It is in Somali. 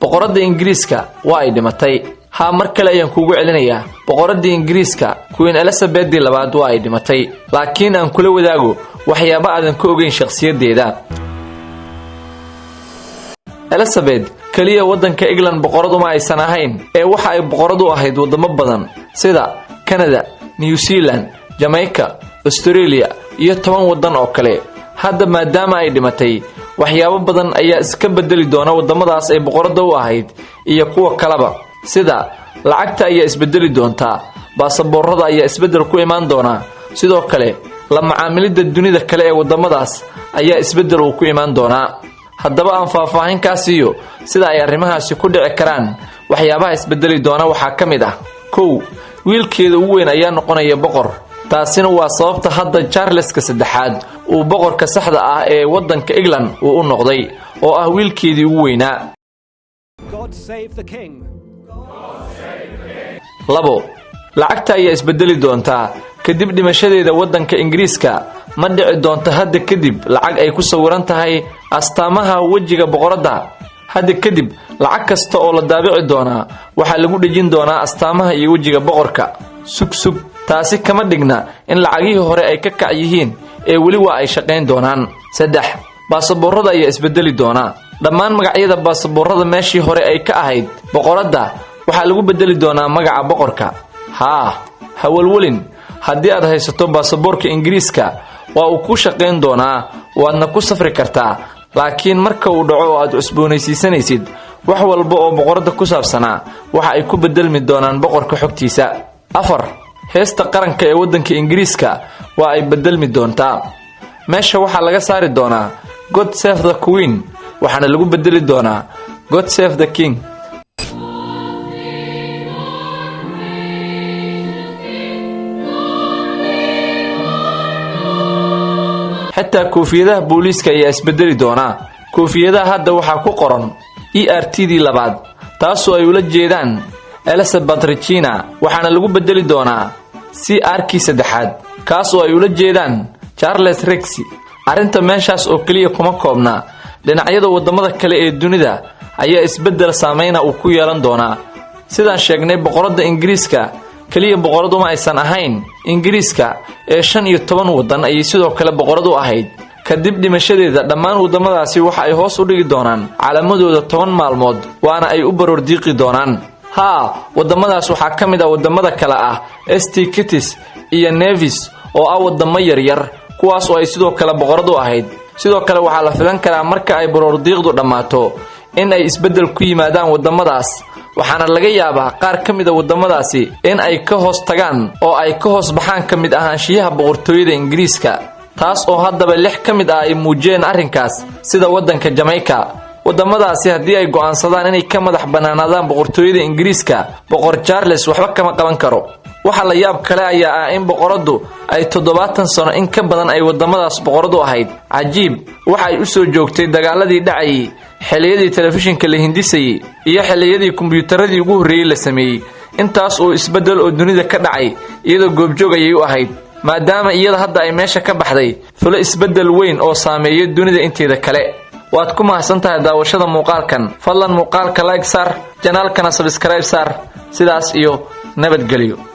boqoradda Ingiriiska waa ay dhimatay. ha mar kale ayaan kuugu celinayaa boqoradda Ingiriiska Queen Elizabeth II waa ay dhimatay, laakiin aan kula wadaago waxyaabo aadan ka ogeyn shakhsiyadeeda. Elizabeth kaliya wadanka England boqoradu ma aysan ahayn ee waxa ay boqoradu ahayd wadamo badan sida Canada, New Zealand, Jamaica, Australia iyo 10 wadan oo kale. hadda maadaama ay dhimatay waxyaabo badan ayaa iska bedeli doona wadamadaas ay boqorada u ahayd iyo kuwa kaleba, sida lacagta ayaa isbedeli doonta, baasaboorada ayaa isbedel ku imaan doona, sidoo kale la macaamilida dunida kale ee wadamadaas ayaa isbedel ku imaan doona. haddaba aan faahfaahin ka siiyo sida ay arrimahaasi ku dhici karaan. waxyaabaha isbedeli doona waxa kamid ah: 1. wiilkeeda ugu weyn ayaa noqonaya boqor. taasina waa sababta hadda Charleska saddexaad uu boqorka saxda ah ee wadanka England uu noqday oo ah wiilkeedii ugu weynaa. God save the king. 2. lacagta ayaa isbedeli doonta kadib dhimashadeeda wadanka Ingiriiska. ma dhici doonto hadda kadib lacag ay ku sawiran tahay astaamaha wajiga boqoradda. hadda kadib lacag kasta oo la daabici doona waxa lagu dhajin doonaa astaamaha iyo wajiga boqorka. sug taasi kama dhigna in lacagihii hore ay ka kac yihiin ee wali waa ay shaqeyn doonaan. 3. baasaboorada ayaa isbedeli doona. dhammaan magacyada baasaboorada meeshii hore ay ka ahayd boqoradda waxa lagu bedeli doonaa magaca boqorka. ha walwalin haddii aad haysato baasaboorka Ingiriiska waa uu ku shaqeyn doonaa, waadna ku safri kartaa, laakiin marka uu dhaco oo aad cusboonaysiisanaysid wax walba oo boqoradda ku saabsanaa waxa ay ku bedelmi doonaan boqorka xogtiisa. 4. heesta qaranka ee wadanka Ingiriiska waa ay bedelmi doontaa. meesha waxa laga saari doonaa God Save the Queen waxaana lagu bedeli doonaa God Save the King. حتى koofiyadaha booliiska ayaa isbedeli doona. koofiyadaha hadda waxa ku qoran ERTD labaad taasoo ay ula jeedaan Elizabeth Regina, waxaana lagu bedeli doonaa CRK saddexaad kaasoo ay ula jeedaan Charles Rex. arinta meeshaas oo kaliya kuma koobna, dhinacyada wadamada kale ee dunida ayaa isbedel saameyn uu ku yeelan doona. sidaan sheegnay boqoradda Ingiriiska kaliya boqoradu ma aysan ahayn Ingiriiska ee 15 wadan ay sidoo kale boqoradu ahayd. kadib dhimashadeeda dhammaan wadamadaasi waxa ay hoos u dhigi doonaan calaamadooda 10 maalmood waana ay u baroor diiqi doonaan. wadamadaas waxa kamid ah wadamada kale ah St Kitts iyo Nevis oo ah wadamo yaryar kuwaas oo ay sidoo kale boqoradu ahayd. sidoo kale waxa la filan karaa marka ay baroor diiqdu dhamaato in ay isbedel ku yimaadaan wadamadaas, waxaana laga yaabaa qaar kamid ah wadamadaasi in ay ka hoos tagaan oo ay ka hoos baxaan kamid ahaanshiyaha boqortooyada Ingiriiska, taas oo haddaba 6 kamid ah ay muujiyeen arrinkaas sida wadanka Jamaica. wadamadaasi haddii ay go'aansadaan inay ka madax banaanaadaan boqortooyada Ingiriiska, boqor Charles waxba kama qaban karo. waxa la yaab kale ayaa ah in boqoradu ay 70 sano in ka badan ay wadamadaas boqoradu ahayd. cajiib, waxa ay u soo joogtay dagaaladii dhacay, xiliyadii telefishinka la hindisay iyo xiliyadii kombiyuutaradii ugu horeeyay la sameeyay. intaas oo isbedel oo dunida ka dhacay iyadoo goobjoog ayay u ahayd, maadaama iyada hadda ay meesha ka baxday fulo isbedel weyn oo saameeyay dunida inteeda kale. waad ku mahadsantahay daawashada muuqaalkan. fadlan muuqaalka like saar, channelkana subscribe saar. sidaas iyo nabadgelyo.